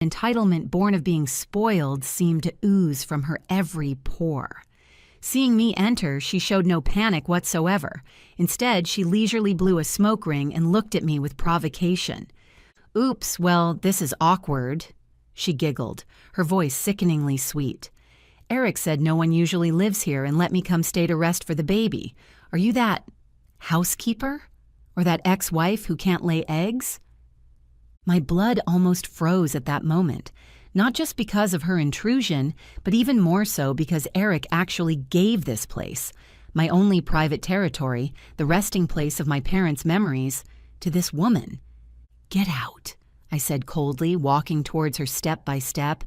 Entitlement born of being spoiled seemed to ooze from her every pore. Seeing me enter, she showed no panic whatsoever. Instead, she leisurely blew a smoke ring and looked at me with provocation. "Oops, well, this is awkward," she giggled, her voice sickeningly sweet. "Eric said no one usually lives here and let me come stay to rest for the baby. Are you that housekeeper? Or that ex-wife who can't lay eggs?" My blood almost froze at that moment, not just because of her intrusion, but even more so because Eric actually gave this place, my only private territory, the resting place of my parents' memories, to this woman. "Get out," I said coldly, walking towards her step by step.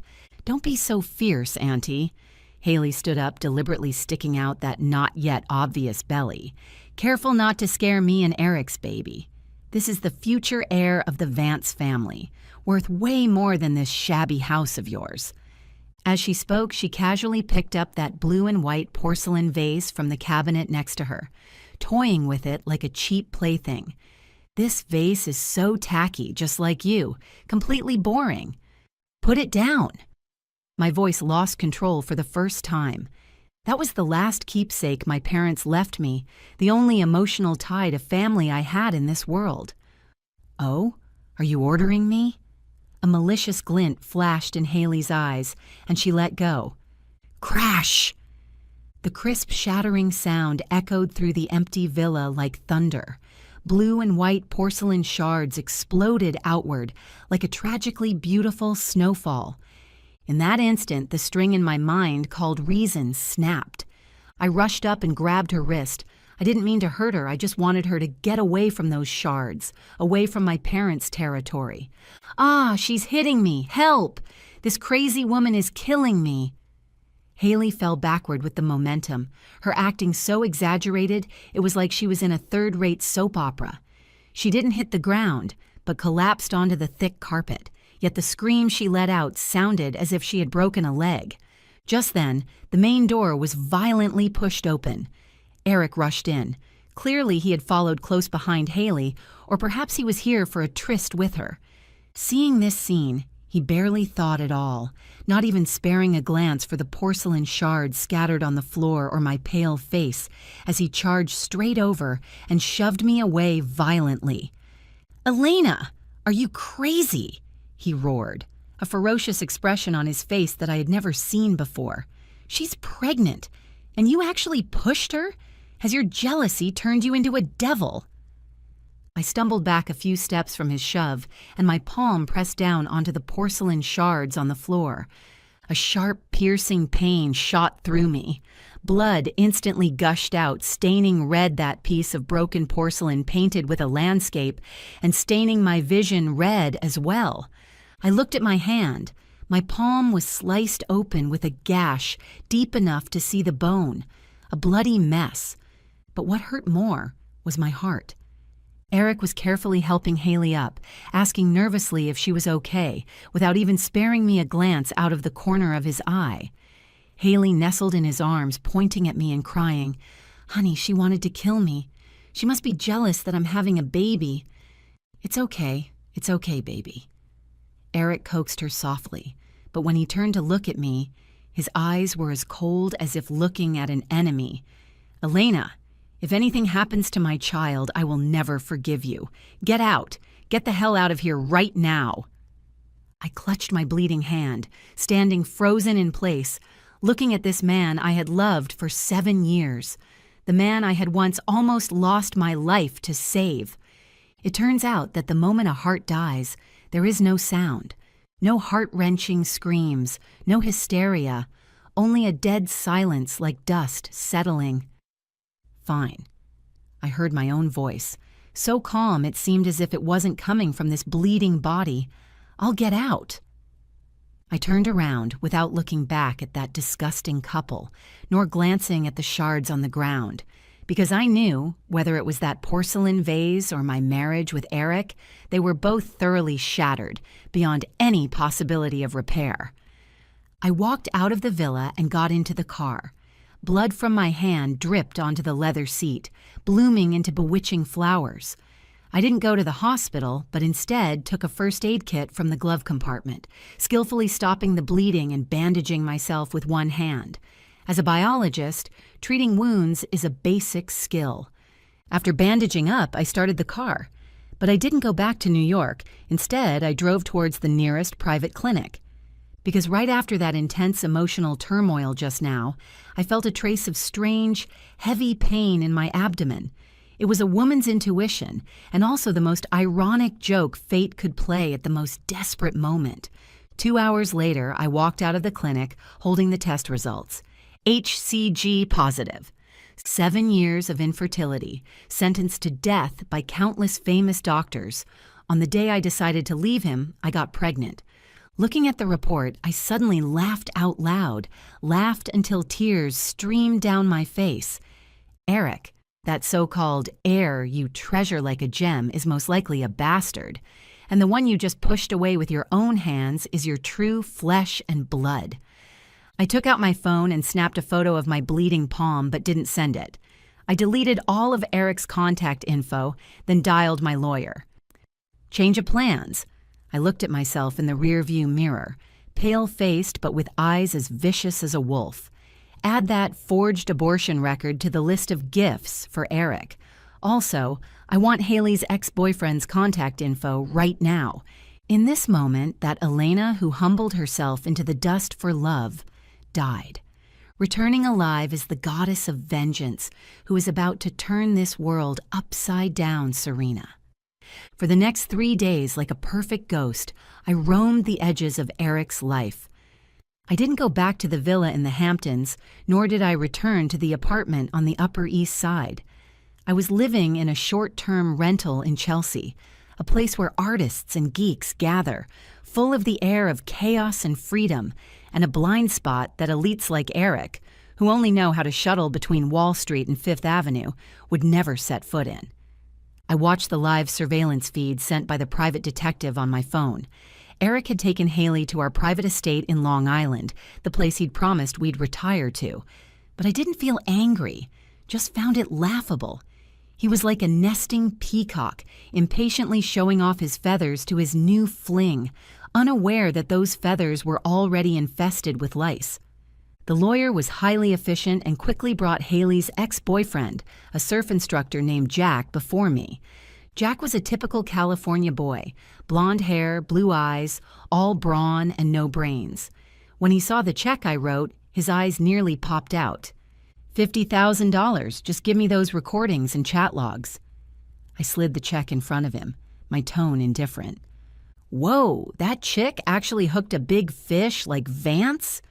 "Don't be so fierce, Auntie." Haley stood up, deliberately sticking out that not yet obvious belly. "Careful not to scare me and Eric's baby. This is the future heir of the Vance family, worth way more than this shabby house of yours." As she spoke, she casually picked up that blue and white porcelain vase from the cabinet next to her, toying with it like a cheap plaything. "This vase is so tacky, just like you, completely boring. Put it down." My voice lost control for the first time. That was the last keepsake my parents left me, the only emotional tie to family I had in this world. "Oh, are you ordering me?" A malicious glint flashed in Haley's eyes, and she let go. Crash! The crisp, shattering sound echoed through the empty villa like thunder. Blue and white porcelain shards exploded outward like a tragically beautiful snowfall. In that instant, the string in my mind called reason snapped. I rushed up and grabbed her wrist. I didn't mean to hurt her, I just wanted her to get away from those shards, away from my parents' territory. "Ah, she's hitting me! Help! This crazy woman is killing me!" Haley fell backward with the momentum, her acting so exaggerated it was like she was in a third-rate soap opera. She didn't hit the ground, but collapsed onto the thick carpet. Yet the scream she let out sounded as if she had broken a leg. Just then, the main door was violently pushed open. Eric rushed in. Clearly he had followed close behind Haley, or perhaps he was here for a tryst with her. Seeing this scene, he barely thought at all, not even sparing a glance for the porcelain shards scattered on the floor or my pale face, as he charged straight over and shoved me away violently. "Elena, are you crazy?" he roared, a ferocious expression on his face that I had never seen before. "She's pregnant, and you actually pushed her? Has your jealousy turned you into a devil?" I stumbled back a few steps from his shove, and my palm pressed down onto the porcelain shards on the floor. A sharp, piercing pain shot through me. Blood instantly gushed out, staining red that piece of broken porcelain painted with a landscape, and staining my vision red as well. I looked at my hand. My palm was sliced open with a gash deep enough to see the bone, a bloody mess. But what hurt more was my heart. Eric was carefully helping Haley up, asking nervously if she was okay, without even sparing me a glance out of the corner of his eye. Haley nestled in his arms, pointing at me and crying, "Honey, she wanted to kill me. She must be jealous that I'm having a baby." It's okay, baby." Eric coaxed her softly, but when he turned to look at me, his eyes were as cold as if looking at an enemy. "Elena, if anything happens to my child, I will never forgive you. Get out. Get the hell out of here right now." I clutched my bleeding hand, standing frozen in place, looking at this man I had loved for 7 years, the man I had once almost lost my life to save. It turns out that the moment a heart dies, there is no sound, no heart-wrenching screams, no hysteria, only a dead silence like dust settling. "Fine." I heard my own voice, so calm it seemed as if it wasn't coming from this bleeding body. "I'll get out." I turned around without looking back at that disgusting couple, nor glancing at the shards on the ground, because I knew, whether it was that porcelain vase or my marriage with Eric, they were both thoroughly shattered, beyond any possibility of repair. I walked out of the villa and got into the car. Blood from my hand dripped onto the leather seat, blooming into bewitching flowers. I didn't go to the hospital, but instead took a first aid kit from the glove compartment, skillfully stopping the bleeding and bandaging myself with one hand. As a biologist, treating wounds is a basic skill. After bandaging up, I started the car. But I didn't go back to New York. Instead, I drove towards the nearest private clinic. Because right after that intense emotional turmoil just now, I felt a trace of strange, heavy pain in my abdomen. It was a woman's intuition, and also the most ironic joke fate could play at the most desperate moment. 2 hours later, I walked out of the clinic holding the test results. HCG positive. 7 years of infertility, sentenced to death by countless famous doctors. On the day I decided to leave him, I got pregnant. Looking at the report, I suddenly laughed out loud, laughed until tears streamed down my face. Eric, that so-called heir you treasure like a gem, is most likely a bastard, and the one you just pushed away with your own hands is your true flesh and blood. I took out my phone and snapped a photo of my bleeding palm but didn't send it. I deleted all of Eric's contact info, then dialed my lawyer. Change of plans. I looked at myself in the rearview mirror, pale-faced but with eyes as vicious as a wolf. Add that forged abortion record to the list of gifts for Eric. Also, I want Haley's ex-boyfriend's contact info right now. In this moment, that Elena who humbled herself into the dust for love died. Returning alive is the goddess of vengeance who is about to turn this world upside down, Serena. For the next 3 days, like a perfect ghost, I roamed the edges of Eric's life. I didn't go back to the villa in the Hamptons, nor did I return to the apartment on the Upper East Side. I was living in a short-term rental in Chelsea, a place where artists and geeks gather, full of the air of chaos and freedom, and a blind spot that elites like Eric, who only know how to shuttle between Wall Street and Fifth Avenue, would never set foot in. I watched the live surveillance feed sent by the private detective on my phone. Eric had taken Haley to our private estate in Long Island, the place he'd promised we'd retire to. But I didn't feel angry, just found it laughable. He was like a nesting peacock, impatiently showing off his feathers to his new fling, unaware that those feathers were already infested with lice. The lawyer was highly efficient and quickly brought Haley's ex-boyfriend, a surf instructor named Jack, before me. Jack was a typical California boy, blonde hair, blue eyes, all brawn and no brains. When he saw the check I wrote, his eyes nearly popped out. $50,000, just give me those recordings and chat logs. I slid the check in front of him, my tone indifferent. Whoa, that chick actually hooked a big fish like Vance?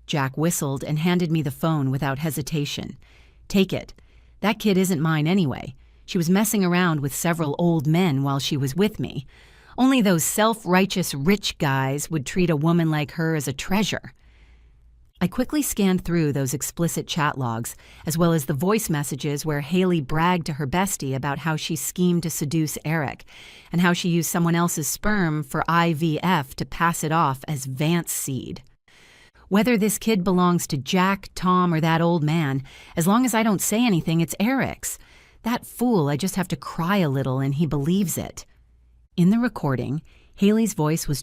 Jack whistled and handed me the phone without hesitation. Take it. That kid isn't mine anyway. She was messing around with several old men while she was with me. Only those self-righteous rich guys would treat a woman like her as a treasure. I quickly scanned through those explicit chat logs, as well as the voice messages where Haley bragged to her bestie about how she schemed to seduce Eric, and how she used someone else's sperm for IVF to pass it off as Vance seed. Whether this kid belongs to Jack, Tom, or that old man, as long as I don't say anything, it's Eric's. That fool, I just have to cry a little and he believes it. In the recording, Haley's voice was